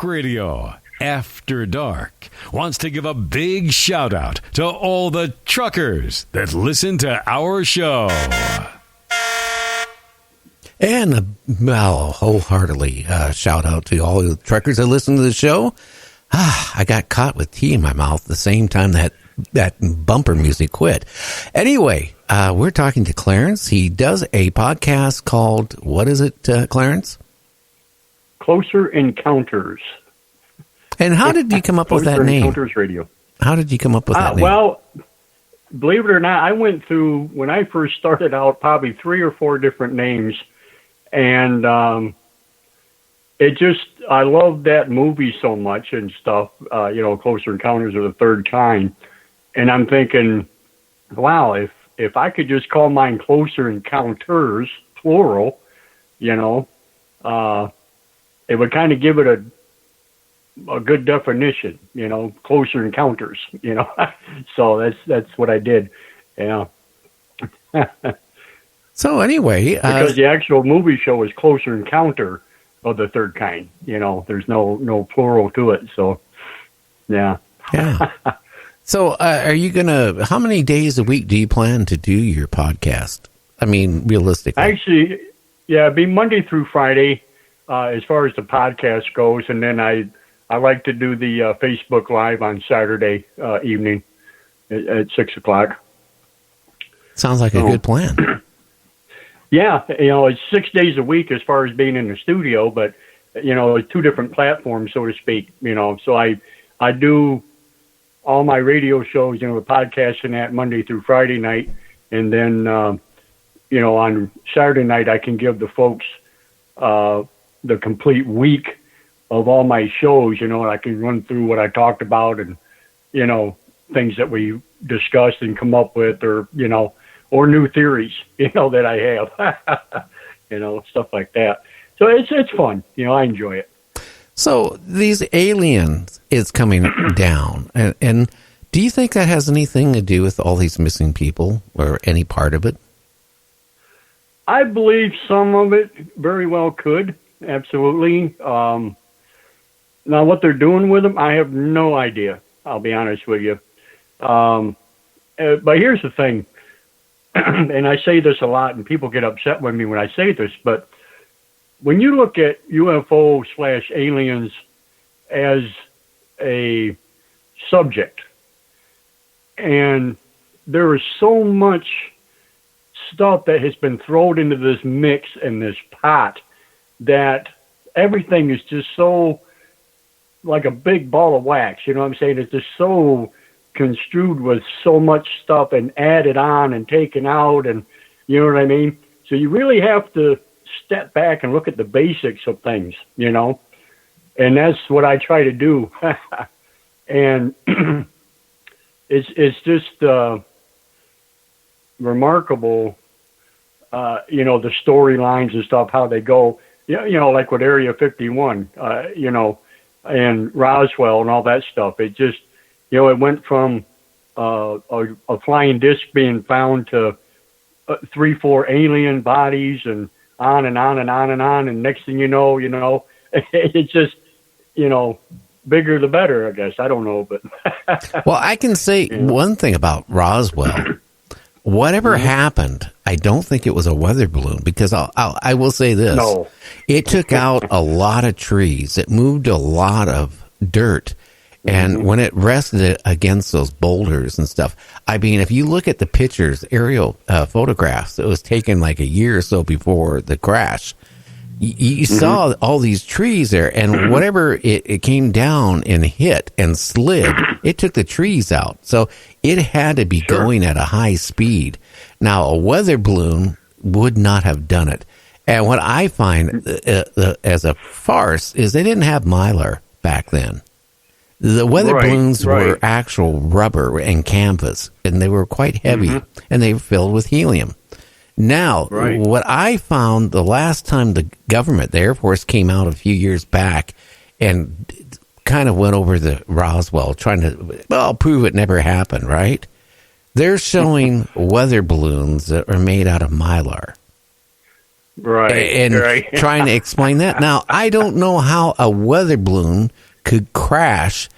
Talk Radio After Dark wants to give a big shout out to all the truckers that listen to our show. And wholeheartedly shout out to all the truckers that listen to the show. I got caught with tea in my mouth the same time that bumper music quit. Anyway, we're talking to Clarence. He does a podcast called, what is it, Clarence? Closer Encounters. And how did you come up with that name? Encounters Radio. How did you come up with that name? Well, believe it or not, I went through, when I first started out, probably 3 or 4 different names. And I loved that movie so much and stuff, Closer Encounters of the Third Kind. And I'm thinking, wow, if I could just call mine Closer Encounters, plural, it would kind of give it a good definition, Closer Encounters, So that's what I did. Yeah. So anyway, because the actual movie show is Closer Encounter of the Third Kind. There's no plural to it. So, yeah. Yeah. So, are you how many days a week do you plan to do your podcast? I mean, realistically. Actually, yeah, it'd be Monday through Friday, as far as the podcast goes. And then I like to do the Facebook Live on Saturday evening at 6 o'clock. Sounds like a good plan. Yeah, it's 6 days a week as far as being in the studio, but, it's 2 different platforms, so to speak, So I do all my radio shows, the podcast and that Monday through Friday night. And then, on Saturday night, I can give the folks the complete week of all my shows, and I can run through what I talked about and, things that we discussed and come up with or new theories, that I have, stuff like that. So it's fun. I enjoy it. So these aliens is coming down. And do you think that has anything to do with all these missing people or any part of it? I believe some of it very well could. Absolutely. Now, what they're doing with them, I have no idea. I'll be honest with you. But here's the thing. And I say this a lot, and people get upset with me when I say this, but when you look at UFO/aliens as a subject, and there is so much stuff that has been thrown into this mix and this pot that everything is just so like a big ball of wax, you know what I'm saying? It's just so construed with so much stuff and added on and taken out, and you know what I mean? So you really have to step back and look at the basics of things, and that's what I try to do. And it's just remarkable, the storylines and stuff, how they go, like with Area 51, and Roswell and all that stuff. It just, it went from a flying disc being found to 3-4 alien bodies and on and on and on and on. And next thing you know, it's just, bigger the better, I guess. I don't know, but. Well, I can say one thing about Roswell. Whatever happened, I don't think it was a weather balloon, because I will say this. No. It took out a lot of trees. It moved a lot of dirt. And when it rested against those boulders and stuff, I mean, if you look at the pictures, aerial photographs, it was taken like a year or so before the crash. You saw all these trees there, and whatever it came down and hit and slid, it took the trees out. So it had to be going at a high speed. Now, a weather balloon would not have done it. And what I find as a farce is they didn't have Mylar back then. The weather balloons were actual rubber and canvas, and they were quite heavy, and they were filled with helium. Now, what I found the last time the government, the Air Force, came out a few years back and kind of went over the Roswell, trying to, prove it never happened, right? They're showing weather balloons that are made out of Mylar. Right. and trying to explain that. Now, I don't know how a weather balloon could crash,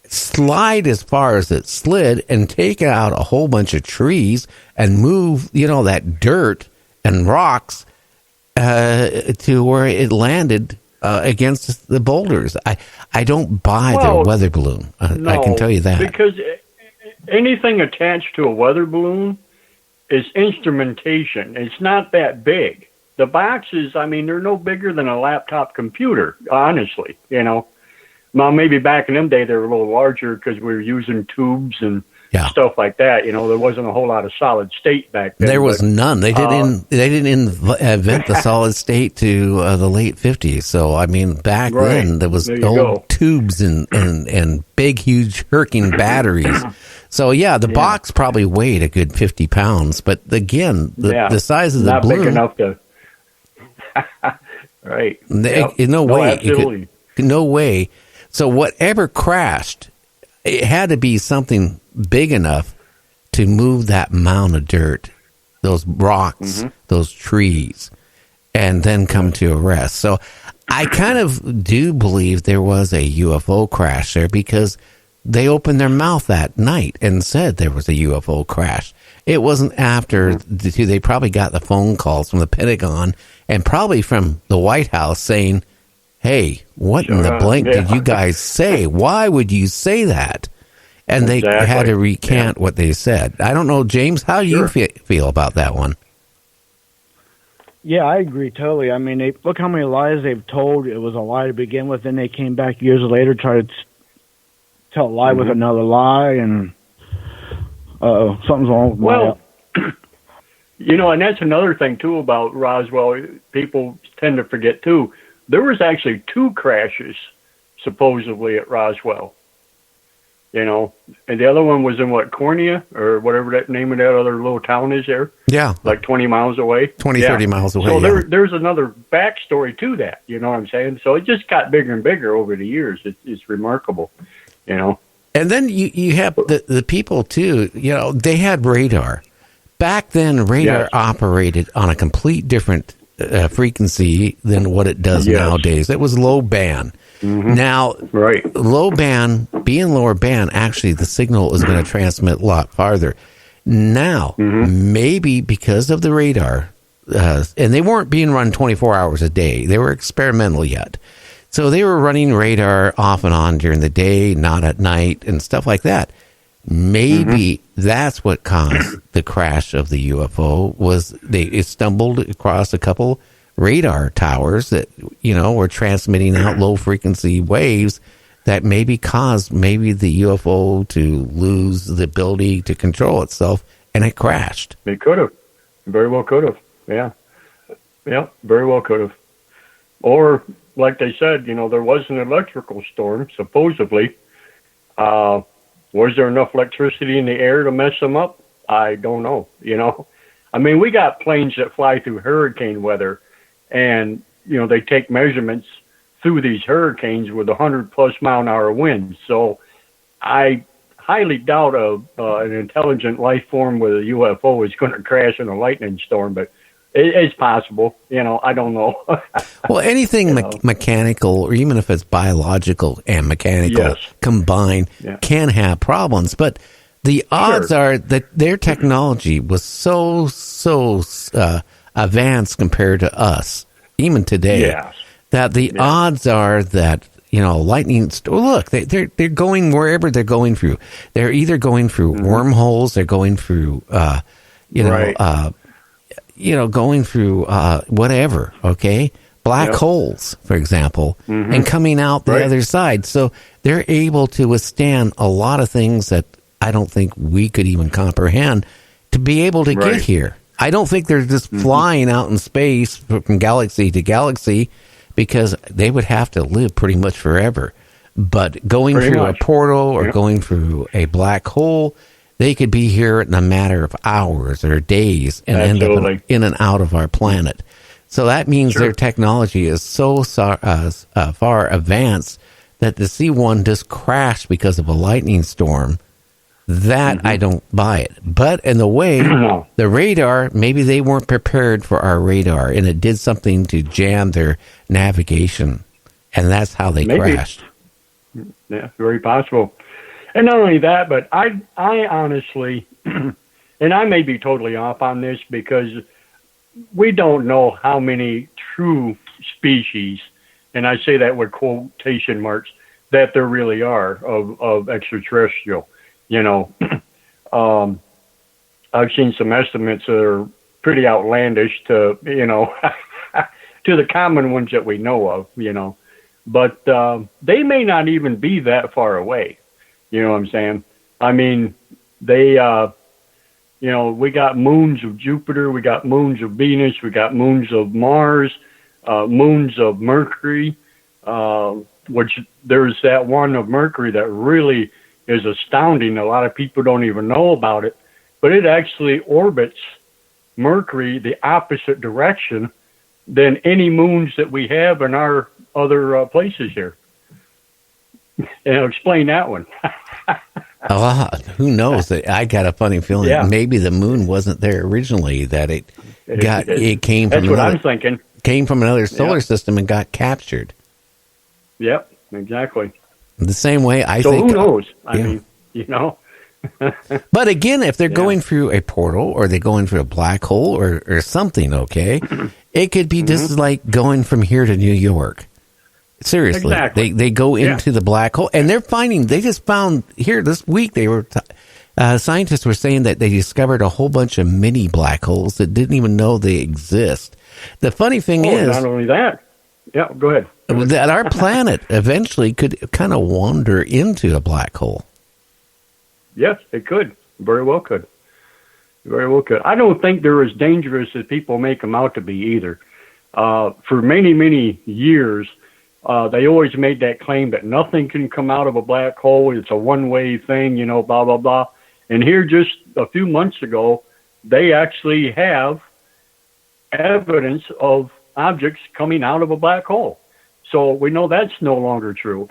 slide as far as it slid, and take out a whole bunch of trees and move, that dirt and rocks to where it landed against the boulders. I don't buy their weather balloon. No, I can tell you that. Because anything attached to a weather balloon is instrumentation. It's not that big. The boxes, they're no bigger than a laptop computer, honestly, Well, maybe back in them day, they were a little larger because we were using tubes and stuff like that. There wasn't a whole lot of solid state back then. There was none. They didn't invent the solid state to the late 50s. So, back then, there was old tubes and big, huge Hurricane batteries. So, the box probably weighed a good 50 pounds. But again, the size of the not balloon. Big enough to... Right. No way. Absolutely. No way. So whatever crashed, it had to be something big enough to move that mound of dirt, those rocks, those trees, and then come to a rest. So I kind of do believe there was a UFO crash there because they opened their mouth that night and said there was a UFO crash. It wasn't after they probably got the phone calls from the Pentagon and probably from the White House saying, hey, what in the blank did you guys say? Why would you say that? And they had to recant what they said. I don't know, James, how do you feel about that one? Yeah, I agree totally. Look how many lies they've told. It was a lie to begin with, then they came back years later, tried to tell a lie with another lie, and something's wrong with Well, and that's another thing, too, about Roswell. People tend to forget, too. There was actually 2 crashes, supposedly, at Roswell. And the other one was in, Cornea, or whatever that name of that other little town is there? Yeah. Like 20 miles away? 30 miles away, So there's another backstory to that, you know what I'm saying? So it just got bigger and bigger over the years. It's remarkable, And then you have the people, too, they had radar. Back then, radar operated on a complete different frequency than what it does nowadays. It was low band. Now, low band, being lower band, actually the signal is going to transmit a lot farther. Now, maybe because of the radar, and they weren't being run 24 hours a day. They were experimental yet. So they were running radar off and on during the day, not at night, and stuff like that. Maybe that's what caused the crash of the UFO. It stumbled across a couple radar towers that were transmitting out low frequency waves that caused the UFO to lose the ability to control itself, and it crashed. It could have, very well could have. Yeah, very well could have. Or like they said, there was an electrical storm supposedly. Was there enough electricity in the air to mess them up? I don't know, we got planes that fly through hurricane weather, and, they take measurements through these hurricanes with 100+ mile an hour winds. So I highly doubt an intelligent life form with a UFO is going to crash in a lightning storm, but it's possible. I don't know. Well, anything mechanical, or even if it's biological and mechanical combined, can have problems. But the odds are that their technology was so advanced compared to us, even today, that the odds are that lightning. Look, they're going wherever they're going through. They're either going through wormholes, they're going through going through whatever, black holes, for example, and coming out the other side. So they're able to withstand a lot of things that I don't think we could even comprehend to be able to get here. I don't think they're just flying out in space from galaxy to galaxy, because they would have to live pretty much forever. But going through a portal or going through a black hole, they could be here in a matter of hours or days and end up in and out of our planet. So that means their technology is so far advanced that to see one just crash because of a lightning storm That I don't buy it. But in the way, the radar, maybe they weren't prepared for our radar, and it did something to jam their navigation, and that's how they crashed. Yeah, very possible. And not only that, but I honestly, and I may be totally off on this because we don't know how many true species, and I say that with quotation marks, that there really are of extraterrestrial. You know, I've seen some estimates that are pretty outlandish to, to the common ones that we know of, but they may not even be that far away. You know what I'm saying? I mean, they, we got moons of Jupiter, we got moons of Venus, we got moons of Mars, moons of Mercury, which there's that one of Mercury that really is astounding. A lot of people don't even know about it, but it actually orbits Mercury the opposite direction than any moons that we have in our other places here. And I'll explain that one. Who knows? I got a funny feeling that maybe the moon wasn't there originally, that it came from that's what I'm thinking. Came from another solar system and got captured. Yep, exactly. The same way I so think. So who knows? I mean, But again, if they're going through a portal or they're going through a black hole or something, okay, it could be just like going from here to New York. Seriously, they go into the black hole, and they just found here this week, scientists were saying that they discovered a whole bunch of mini black holes that didn't even know they exist. The funny thing is, not only that, go ahead. That our planet eventually could kind of wander into a black hole. Yes, it could. Very well could. Very well could. I don't think they're as dangerous as people make them out to be either. For many, many years, they always made that claim that nothing can come out of a black hole. It's a one-way thing, blah, blah, blah. And here just a few months ago, they actually have evidence of objects coming out of a black hole. So we know that's no longer true,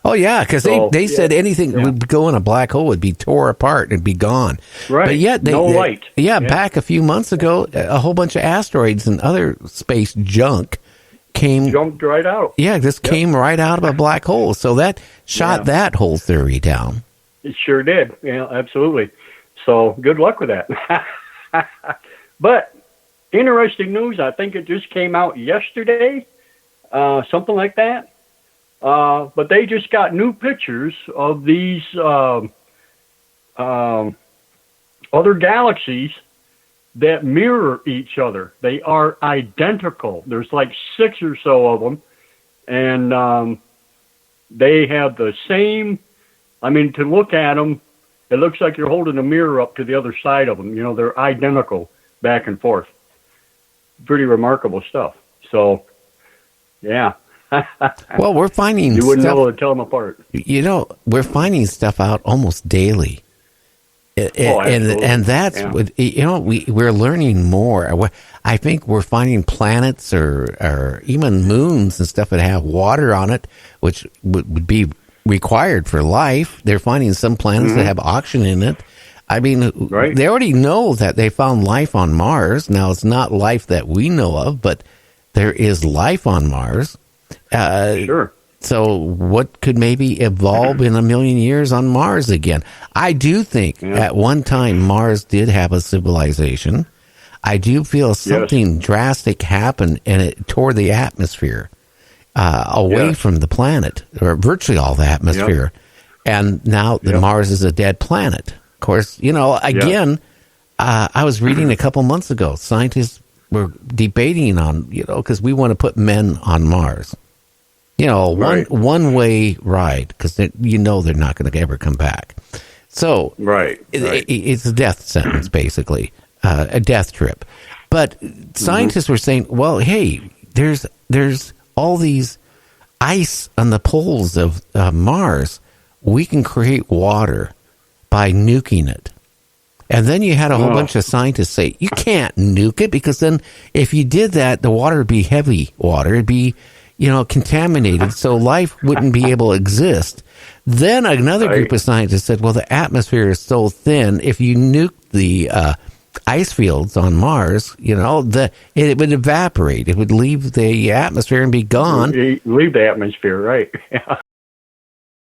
Oh, yeah, because they said anything would go in a black hole would be tore apart and be gone. Right. But yet light. Back a few months ago, a whole bunch of asteroids and other space junk jumped right out. Yeah, just came right out of a black hole. So that shot that whole theory down. It sure did. Yeah, absolutely. So good luck with that. But interesting news. I think it just came out yesterday, something like that. But they just got new pictures of these other galaxies that mirror each other. They are identical. There's like 6 or so of them, and they have the same. I mean, to look at them, it looks like you're holding a mirror up to the other side of them. They're identical back and forth. Pretty remarkable stuff. So, yeah. Well, we're finding you wouldn't know to tell them apart. We're finding stuff out almost daily. And that's what, we're learning more. I think we're finding planets or even moons and stuff that have water on it, which would be required for life. They're finding some planets that have oxygen in it. I mean, they already know that they found life on Mars. Now, it's not life that we know of, but there is life on Mars. Sure. So what could maybe evolve in a million years on Mars again? I do think at one time Mars did have a civilization. I do feel something drastic happened and it tore the atmosphere away from the planet, or virtually all the atmosphere. And now Mars is a dead planet. Of course, again, I was reading a couple months ago, scientists were debating on, because we want to put men on Mars. One-way ride, because they're not going to ever come back. So it's a death sentence, basically, a death trip. But scientists were saying, well, hey, there's all these ice on the poles of Mars. We can create water by nuking it. And then you had a whole bunch of scientists say, you can't nuke it, because then if you did that, the water would be heavy water. It'd be contaminated, so life wouldn't be able to exist. Then another group of scientists said, well, the atmosphere is so thin, if you nuke the ice fields on Mars, it would evaporate. It would leave the atmosphere and be gone. Leave the atmosphere, right?